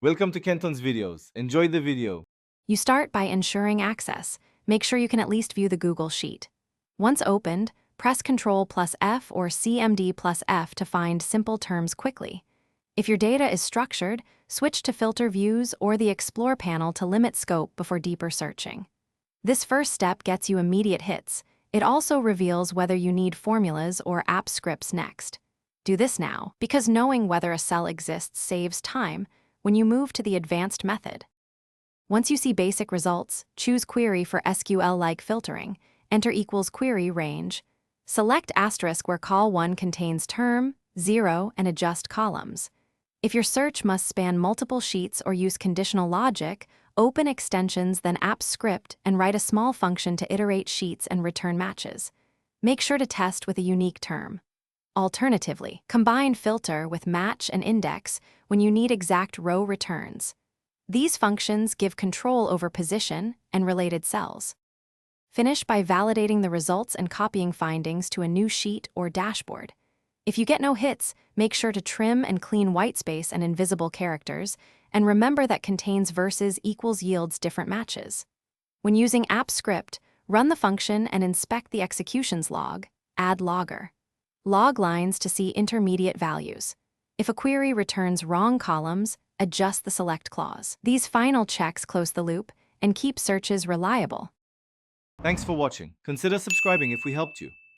Welcome to Kenton's videos. Enjoy the video. You start by ensuring access. Make sure you can at least view the Google Sheet. Once opened, press Ctrl+F or CMD+F to find simple terms quickly. If your data is structured, switch to Filter Views or the Explore panel to limit scope before deeper searching. This first step gets you immediate hits. It also reveals whether you need formulas or app scripts next. Do this now, because knowing whether a cell exists saves time when you move to the advanced method. Once you see basic results, choose Query for SQL-like filtering, enter equals query range, select asterisk where call 1 contains term, 0, and adjust columns. If your search must span multiple sheets or use conditional logic, open extensions then app script and write a small function to iterate sheets and return matches. Make sure to test with a unique term. Alternatively, combine filter with match and index when you need exact row returns. These functions give control over position and related cells. Finish by validating the results and copying findings to a new sheet or dashboard. If you get no hits, make sure to trim and clean whitespace and invisible characters, and remember that contains versus equals yields different matches. When using app script, run the function and inspect the executions log, add logger. Log lines to see intermediate values. If a query returns wrong columns, adjust the select clause. These final checks close the loop and keep searches reliable. Thanks for watching. Consider subscribing if we helped you.